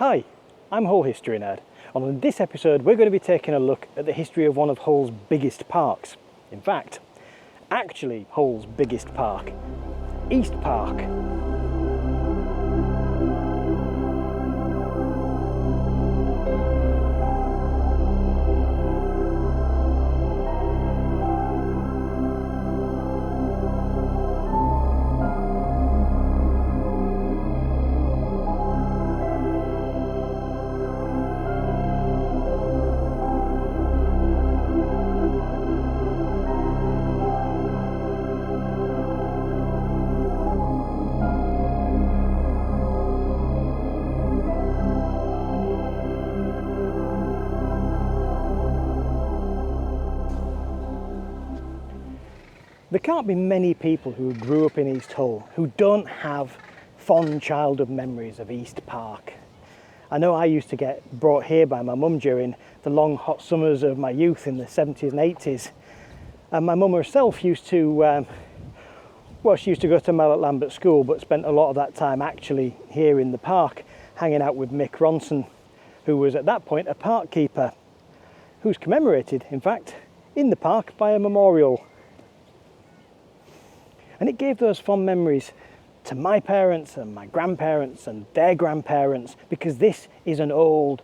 Hi, I'm Hull History Nerd, and on this episode we're going to be taking a look at the history of one of Hull's biggest parks. In fact, actually Hull's biggest park, East Park. There can't be many people who grew up in East Hull who don't have fond childhood memories of East Park. I know I used to get brought here by my mum during the long hot summers of my youth in the 70s and 80s. And my mum herself used to, she used to go to Mallet Lambert School, but spent a lot of that time actually here in the park, hanging out with Mick Ronson, who was at that point a park keeper, who's commemorated, in fact, in the park by a memorial. And it gave those fond memories to my parents and my grandparents and their grandparents, because this is an old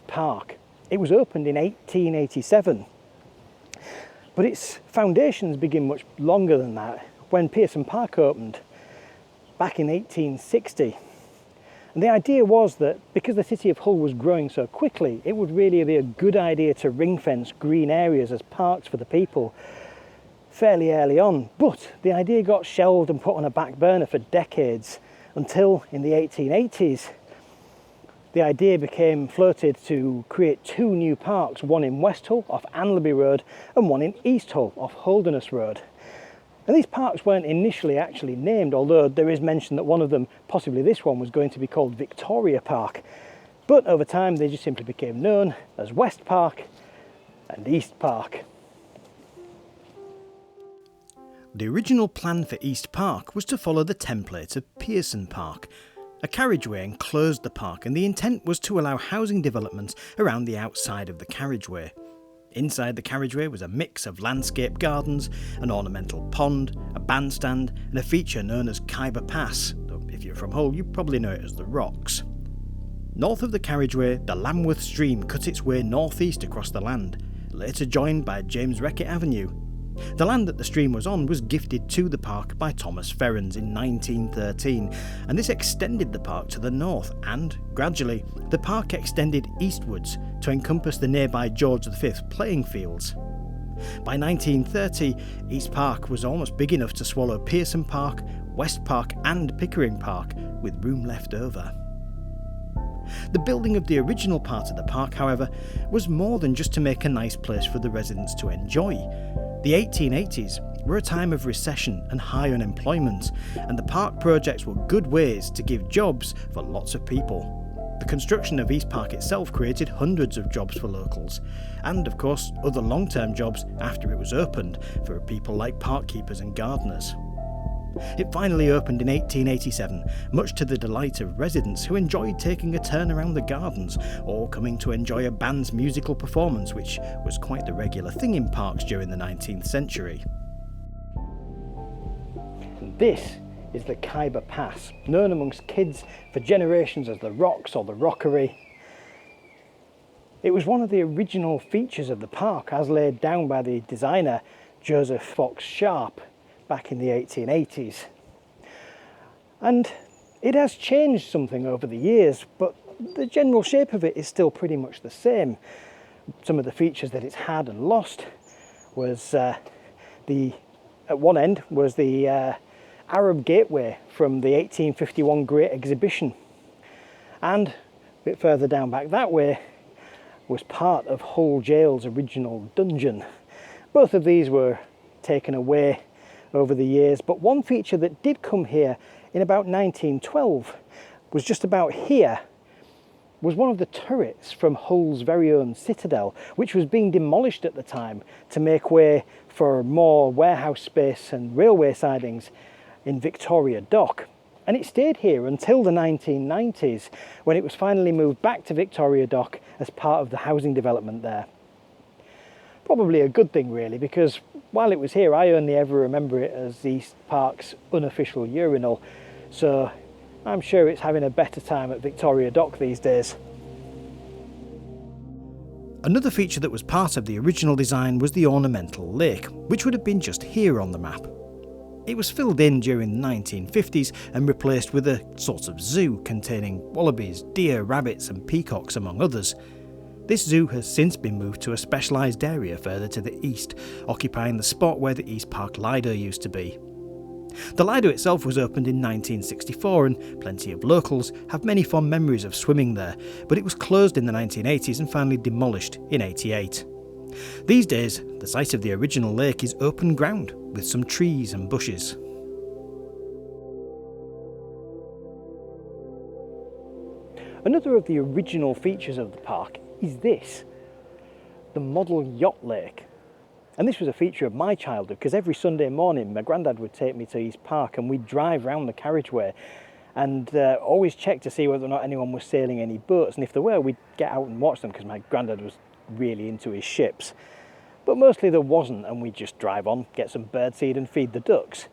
park. It was opened in 1887, but its foundations begin much longer than that, when Pearson Park opened back in 1860. And the idea was that because the city of Hull was growing so quickly, it would really be a good idea to ring fence green areas as parks for the people fairly early on. But the idea got shelved and put on a back burner for decades, until in the 1880s the idea became floated to create two new parks, one in West Hull off Anlaby Road and one in East Hull off Holderness Road. And these parks weren't initially actually named, although there is mention that one of them, possibly this one, was going to be called Victoria Park. But over time they just simply became known as West Park and East Park. The original plan for East Park was to follow the template of Pearson Park. A carriageway enclosed the park, and the intent was to allow housing developments around the outside of the carriageway. Inside the carriageway was a mix of landscape gardens, an ornamental pond, a bandstand, and a feature known as Khyber Pass, though if you're from Hull you probably know it as the Rocks. North of the carriageway, the Lambworth Stream cut its way northeast across the land, later joined by James Reckitt Avenue. The land that the stream was on was gifted to the park by Thomas Ferrens in 1913, and this extended the park to the north, and, gradually, the park extended eastwards to encompass the nearby George V playing fields. By 1930, East Park was almost big enough to swallow Pearson Park, West Park and Pickering Park, with room left over. The building of the original part of the park, however, was more than just to make a nice place for the residents to enjoy. The 1880s were a time of recession and high unemployment, and the park projects were good ways to give jobs for lots of people. The construction of East Park itself created hundreds of jobs for locals, and of course other long-term jobs after it was opened for people like park keepers and gardeners. It finally opened in 1887, much to the delight of residents who enjoyed taking a turn around the gardens or coming to enjoy a band's musical performance, which was quite the regular thing in parks during the 19th century. And this is the Khyber Pass, known amongst kids for generations as the Rocks or the Rockery. It was one of the original features of the park as laid down by the designer Joseph Fox Sharp back in the 1880s. And it has changed something over the years, but the general shape of it is still pretty much the same. Some of the features that it's had and lost was at one end was the Arab Gateway from the 1851 Great Exhibition, and a bit further down back that way was part of Hull Jail's original dungeon. Both of these were taken away over the years, but one feature that did come here in about 1912 was just about here, was one of the turrets from Hull's very own citadel, which was being demolished at the time to make way for more warehouse space and railway sidings in Victoria Dock. and it stayed here until the 1990s, when it was finally moved back to Victoria Dock as part of the housing development there. Probably a good thing really, because while it was here I only ever remember it as East Park's unofficial urinal, so I'm sure it's having a better time at Victoria Dock these days. Another feature that was part of the original design was the ornamental lake, which would have been just here on the map. It was filled in during the 1950s and replaced with a sort of zoo containing wallabies, deer, rabbits and peacocks among others. This zoo has since been moved to a specialised area further to the east, occupying the spot where the East Park Lido used to be. The Lido itself was opened in 1964 and plenty of locals have many fond memories of swimming there, but it was closed in the 1980s and finally demolished in 88. These days, the site of the original lake is open ground with some trees and bushes. Another of the original features of the park is this, the model yacht lake. And this was a feature of my childhood, because every Sunday morning my granddad would take me to East Park and we'd drive round the carriageway and always check to see whether or not anyone was sailing any boats, and if there were we'd get out and watch them because my granddad was really into his ships. But mostly there wasn't, and we'd just drive on, get some birdseed and feed the ducks.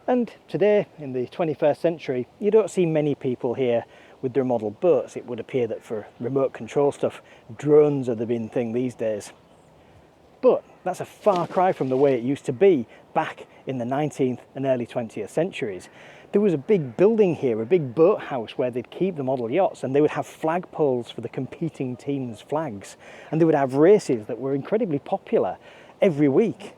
And today, in the 21st century, you don't see many people here with their model boats. It would appear that for remote control stuff, drones are the big thing these days. But that's a far cry from the way it used to be back in the 19th and early 20th centuries. There was a big building here, a big boathouse where they'd keep the model yachts, and they would have flagpoles for the competing teams' flags. And they would have races that were incredibly popular every week.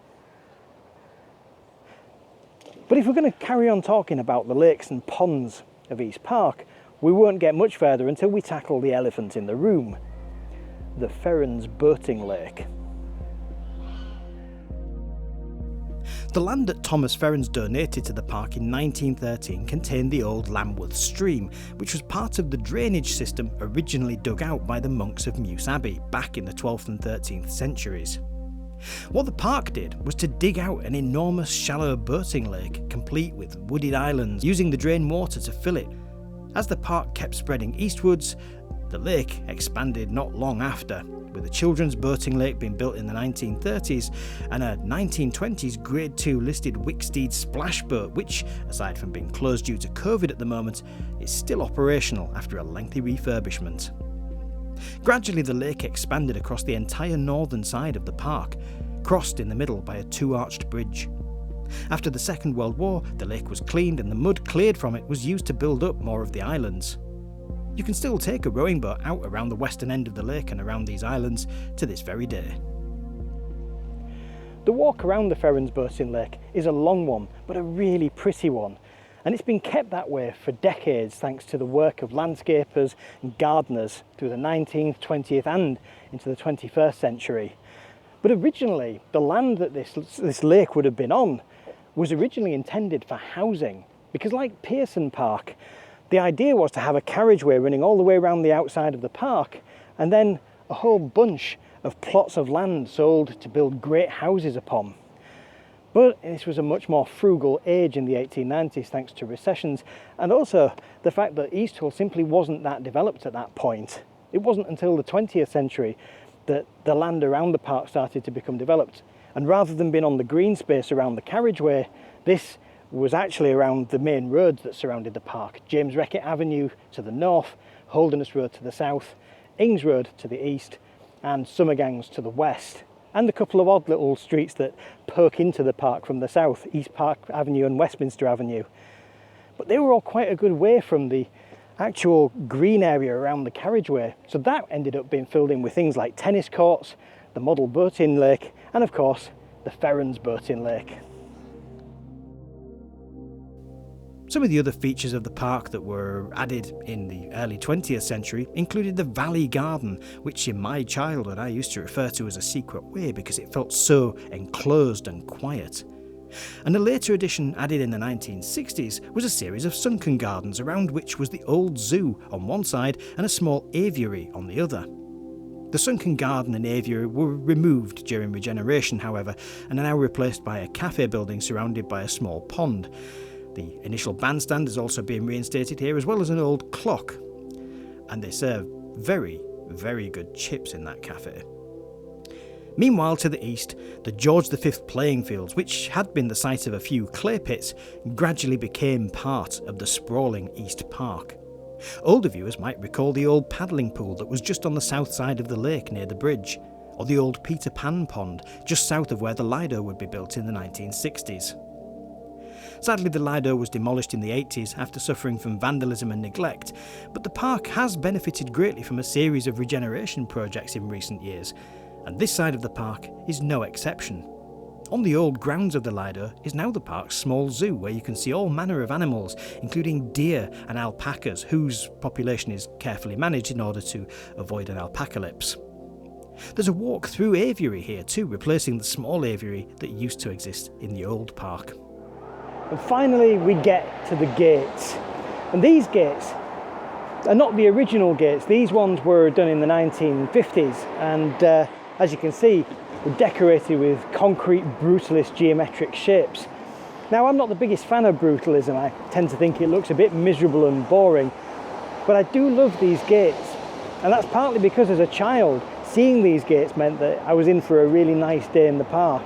But if we're going to carry on talking about the lakes and ponds of East Park, we won't get much further until we tackle the elephant in the room, the Ferrens Boating Lake. The land that Thomas Ferrens donated to the park in 1913 contained the old Lambworth Stream, which was part of the drainage system originally dug out by the monks of Muse Abbey back in the 12th and 13th centuries. What the park did was to dig out an enormous shallow boating lake, complete with wooded islands, using the drain water to fill it. As the park kept spreading eastwards, the lake expanded not long after, with a children's boating lake being built in the 1930s and a 1920s Grade 2 listed Wicksteed splash boat, which, aside from being closed due to COVID at the moment, is still operational after a lengthy refurbishment. Gradually the lake expanded across the entire northern side of the park, crossed in the middle by a two-arched bridge. After the Second World War, the lake was cleaned and the mud cleared from it was used to build up more of the islands. You can still take a rowing boat out around the western end of the lake and around these islands to this very day. The walk around the Ferrens Boating Lake is a long one, but a really pretty one. And it's been kept that way for decades thanks to the work of landscapers and gardeners through the 19th, 20th and into the 21st century. But originally, the land that this lake would have been on was originally intended for housing, because like Pearson Park, the idea was to have a carriageway running all the way around the outside of the park, and then a whole bunch of plots of land sold to build great houses upon. But this was a much more frugal age in the 1890s thanks to recessions, and also the fact that Easthull simply wasn't that developed at that point. It wasn't until the 20th century that the land around the park started to become developed, and rather than being on the green space around the carriageway, this was actually around the main roads that surrounded the park. James Reckitt Avenue to the north, Holderness Road to the south, Ings Road to the east, and Summergangs to the west, and a couple of odd little streets that poke into the park from the south, East Park Avenue and Westminster Avenue. But they were all quite a good way from the actual green area around the carriageway, so that ended up being filled in with things like tennis courts, the model boating lake, and of course the Ferrens Boating Lake. Some of the other features of the park that were added in the early 20th century included the Valley Garden, which in my childhood I used to refer to as a secret way because it felt so enclosed and quiet. And a later addition added in the 1960s was a series of sunken gardens around which was the old zoo on one side and a small aviary on the other. The sunken garden and aviary were removed during regeneration, however, and are now replaced by a cafe building surrounded by a small pond. The initial bandstand is also being reinstated here, as well as an old clock. And they serve very, very good chips in that cafe. Meanwhile, to the east, the George V playing fields, which had been the site of a few clay pits, gradually became part of the sprawling East Park. Older viewers might recall the old paddling pool that was just on the south side of the lake near the bridge, or the old Peter Pan pond just south of where the Lido would be built in the 1960s. Sadly, the Lido was demolished in the 80s after suffering from vandalism and neglect, but the park has benefited greatly from a series of regeneration projects in recent years, and this side of the park is no exception. On the old grounds of the Lido is now the park's small zoo, where you can see all manner of animals, including deer and alpacas, whose population is carefully managed in order to avoid an alpacalypse. There's a walk through aviary here too, replacing the small aviary that used to exist in the old park. And finally we get to the gates. And these gates are not the original gates. These ones were done in the 1950s, and as you can see, we're decorated with concrete brutalist geometric shapes. Now, I'm not the biggest fan of brutalism. I tend to think it looks a bit miserable and boring, but I do love these gates, and that's partly because as a child, seeing these gates meant that I was in for a really nice day in the park.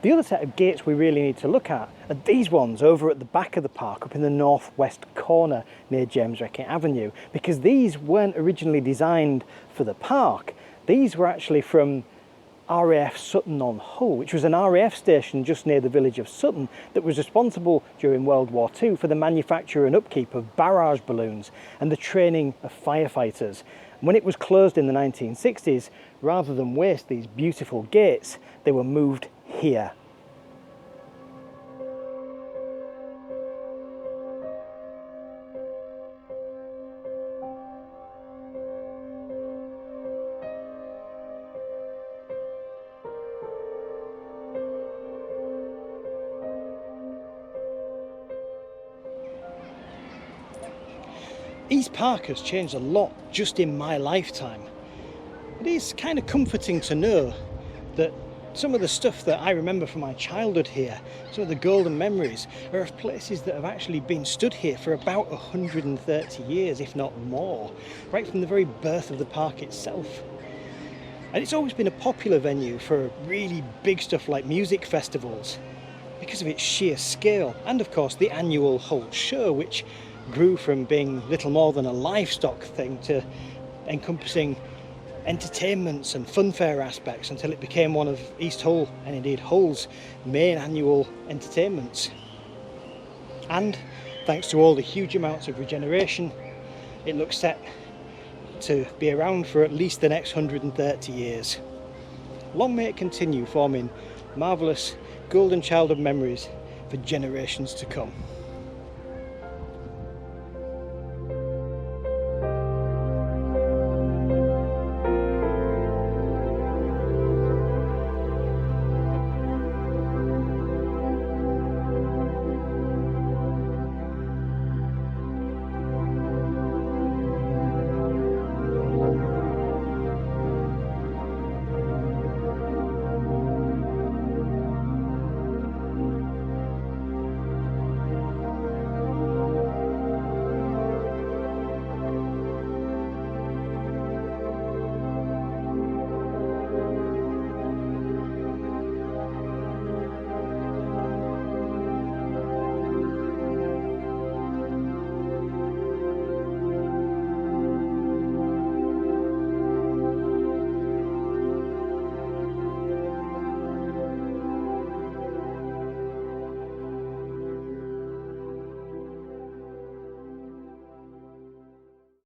The other set of gates we really need to look at are these ones over at the back of the park, up in the northwest corner near James Reckitt Avenue, because these weren't originally designed for the park. These were actually from RAF Sutton-on-Hull, which was an RAF station just near the village of Sutton that was responsible during World War II for the manufacture and upkeep of barrage balloons and the training of firefighters. And when it was closed in the 1960s, rather than waste these beautiful gates, they were moved here. East Park has changed a lot just in my lifetime. It is kind of comforting to know that some of the stuff that I remember from my childhood here, some of the golden memories, are of places that have actually been stood here for about 130 years, if not more, right from the very birth of the park itself. And it's always been a popular venue for really big stuff like music festivals, because of its sheer scale, and of course the annual Hull Show, which grew from being little more than a livestock thing to encompassing entertainments and funfair aspects until it became one of East Hull, and indeed Hull's, main annual entertainments. And thanks to all the huge amounts of regeneration, it looks set to be around for at least the next 130 years. Long may it continue forming marvellous golden childhood memories for generations to come.